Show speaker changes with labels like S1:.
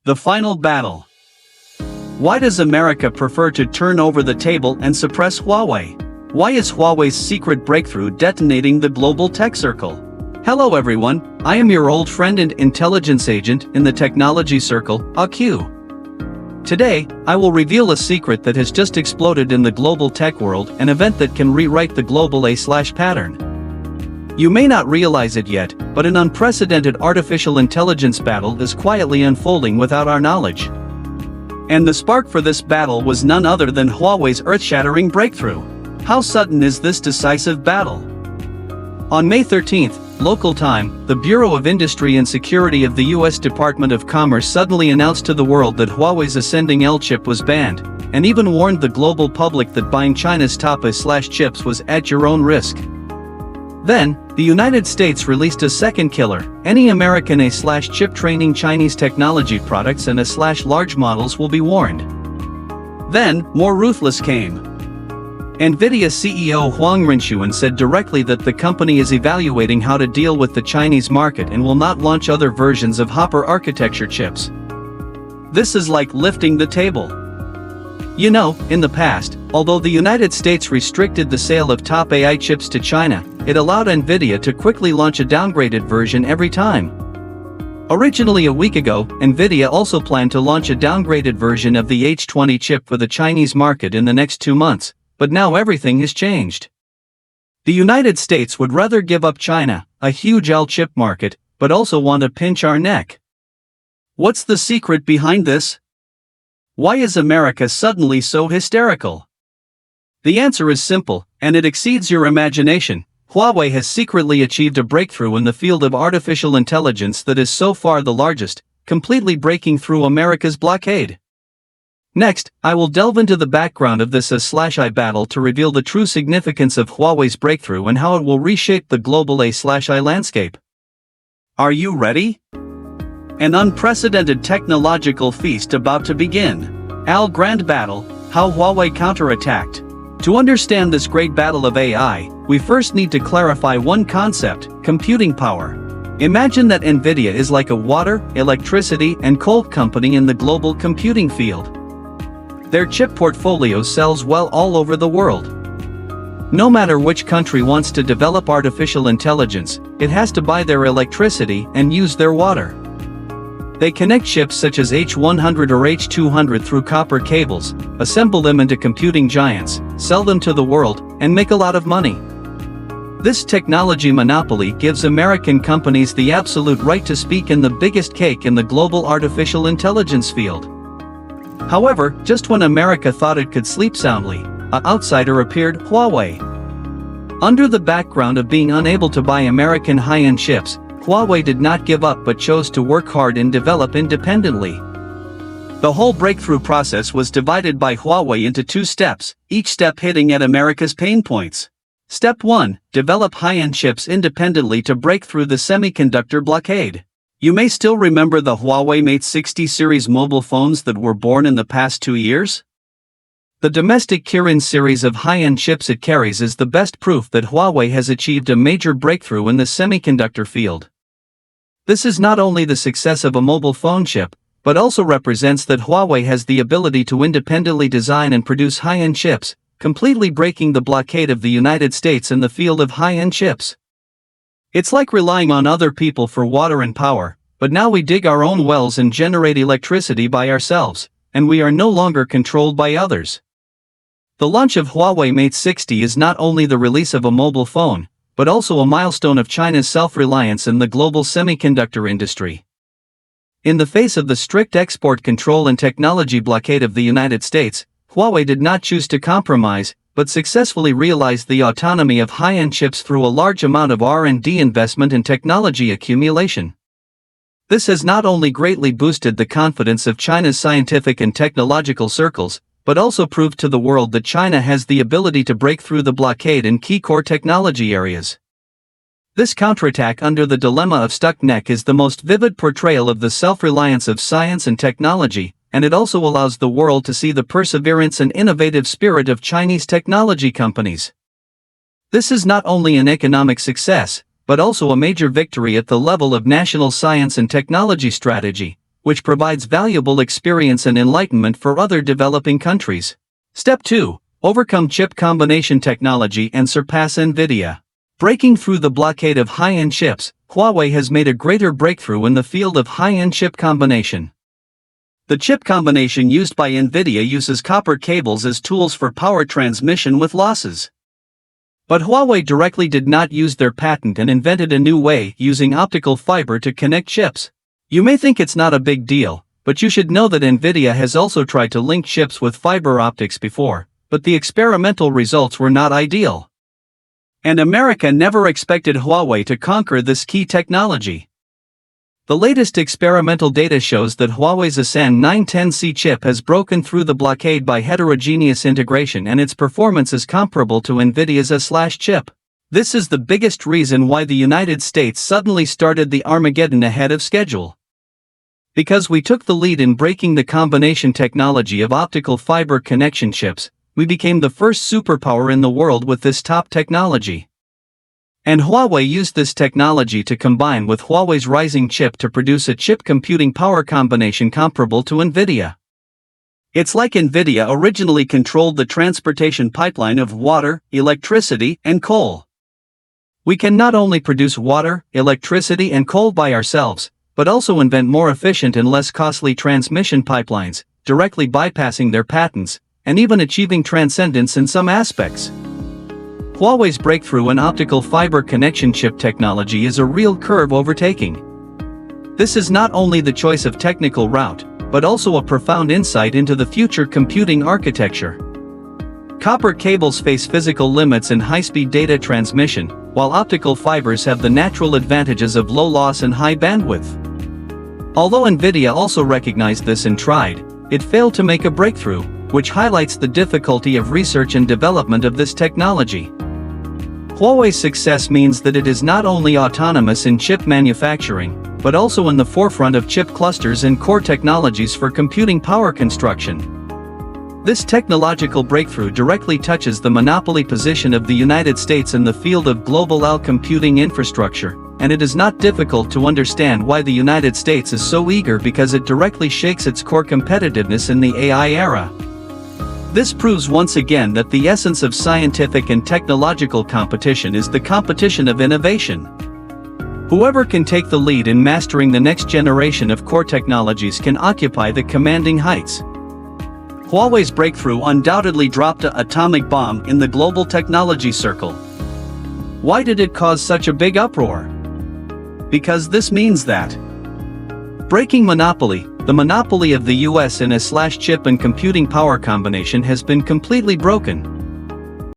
S1: The final battle. Why does America prefer to turn over the table and suppress Huawei? Why is Huawei's secret breakthrough detonating the global tech circle? Hello everyone, I am your old friend and intelligence agent in the technology circle, AQ. Today, I will reveal a secret that has just exploded in the global tech world, an event that can rewrite the global A/pattern. You may not realize it yet, but an unprecedented artificial intelligence battle is quietly unfolding without our knowledge. And the spark for this battle was none other than Huawei's earth-shattering breakthrough. How sudden is this decisive battle? On May 13, local time, the Bureau of Industry and Security of the US Department of Commerce suddenly announced to the world that Huawei's ascending L chip was banned, and even warned the global public that buying China's top A/chips was at your own risk. Then, the United States released a second killer: any American A/chip training Chinese technology products and A/large models will be warned. Then, more ruthless came. Nvidia CEO Huang Renxun said directly that the company is evaluating how to deal with the Chinese market and will not launch other versions of Hopper architecture chips. This is like lifting the table. You know, in the past, although the United States restricted the sale of top AI chips to China, it allowed Nvidia to quickly launch a downgraded version every time. Originally a week ago, Nvidia also planned to launch a downgraded version of the H20 chip for the Chinese market in the next 2 months, but now everything has changed. The United States would rather give up China, a huge L chip market, but also want to pinch our neck. What's the secret behind this? Why is America suddenly so hysterical? The answer is simple, and it exceeds your imagination. Huawei has secretly achieved a breakthrough in the field of artificial intelligence that is so far the largest, completely breaking through America's blockade. Next, I will delve into the background of this A/I battle to reveal the true significance of Huawei's breakthrough and how it will reshape the global A/I landscape. Are you ready? An unprecedented technological feast about to begin. Al Grand Battle, how Huawei counterattacked. To understand this great battle of AI, we first need to clarify one concept: computing power. Imagine that Nvidia is like a water, electricity, and coal company in the global computing field. Their chip portfolio sells well all over the world. No matter which country wants to develop artificial intelligence, it has to buy their electricity and use their water. They connect chips such as H100 or H200 through copper cables, assemble them into computing giants, sell them to the world, and make a lot of money. This technology monopoly gives American companies the absolute right to speak in the biggest cake in the global artificial intelligence field. However, just when America thought it could sleep soundly, an outsider appeared: Huawei. Under the background of being unable to buy American high-end chips, Huawei did not give up but chose to work hard and develop independently. The whole breakthrough process was divided by Huawei into 2 steps, each step hitting at America's pain points. Step 1: develop high-end chips independently to break through the semiconductor blockade. You may still remember the Huawei Mate 60 series mobile phones that were born in the past 2 years? The domestic Kirin series of high-end chips it carries is the best proof that Huawei has achieved a major breakthrough in the semiconductor field. This is not only the success of a mobile phone chip, but also represents that Huawei has the ability to independently design and produce high-end chips, completely breaking the blockade of the United States in the field of high-end chips. It's like relying on other people for water and power, but now we dig our own wells and generate electricity by ourselves, and we are no longer controlled by others. The launch of Huawei Mate 60 is not only the release of a mobile phone, but also a milestone of China's self-reliance in the global semiconductor industry. In the face of the strict export control and technology blockade of the United States, Huawei did not choose to compromise, but successfully realized the autonomy of high-end chips through a large amount of R&D investment and technology accumulation. This has not only greatly boosted the confidence of China's scientific and technological circles, but also proved to the world that China has the ability to break through the blockade in key core technology areas. This counterattack under the dilemma of stuck neck is the most vivid portrayal of the self-reliance of science and technology, and it also allows the world to see the perseverance and innovative spirit of Chinese technology companies. This is not only an economic success, but also a major victory at the level of national science and technology strategy, which provides valuable experience and enlightenment for other developing countries. Step 2. Overcome chip combination technology and surpass Nvidia. Breaking through the blockade of high-end chips, Huawei has made a greater breakthrough in the field of high-end chip combination. The chip combination used by Nvidia uses copper cables as tools for power transmission with losses. But Huawei directly did not use their patent and invented a new way using optical fiber to connect chips. You may think it's not a big deal, but you should know that Nvidia has also tried to link chips with fiber optics before, but the experimental results were not ideal. And America never expected Huawei to conquer this key technology. The latest experimental data shows that Huawei's Asan 910C chip has broken through the blockade by heterogeneous integration, and its performance is comparable to Nvidia's A/chip. This is the biggest reason why the United States suddenly started the Armageddon ahead of schedule. Because we took the lead in breaking the combination technology of optical fiber connection chips, we became the first superpower in the world with this top technology. And Huawei used this technology to combine with Huawei's Rising chip to produce a chip computing power combination comparable to Nvidia. It's like Nvidia originally controlled the transportation pipeline of water, electricity, and coal. We can not only produce water, electricity, and coal by ourselves, but also invent more efficient and less costly transmission pipelines, directly bypassing their patents, and even achieving transcendence in some aspects. Huawei's breakthrough in optical fiber connection chip technology is a real curve overtaking. This is not only the choice of technical route, but also a profound insight into the future computing architecture. Copper cables face physical limits in high-speed data transmission, while optical fibers have the natural advantages of low loss and high bandwidth. Although Nvidia also recognized this and tried, it failed to make a breakthrough, which highlights the difficulty of research and development of this technology. Huawei's success means that it is not only autonomous in chip manufacturing, but also in the forefront of chip clusters and core technologies for computing power construction. This technological breakthrough directly touches the monopoly position of the United States in the field of global AI computing infrastructure, and it is not difficult to understand why the United States is so eager, because it directly shakes its core competitiveness in the AI era. This proves once again that the essence of scientific and technological competition is the competition of innovation. Whoever can take the lead in mastering the next generation of core technologies can occupy the commanding heights. Huawei's breakthrough undoubtedly dropped an atomic bomb in the global technology circle. Why did it cause such a big uproar? Because this means that breaking monopoly, the monopoly of the US in A/chip and computing power combination, has been completely broken.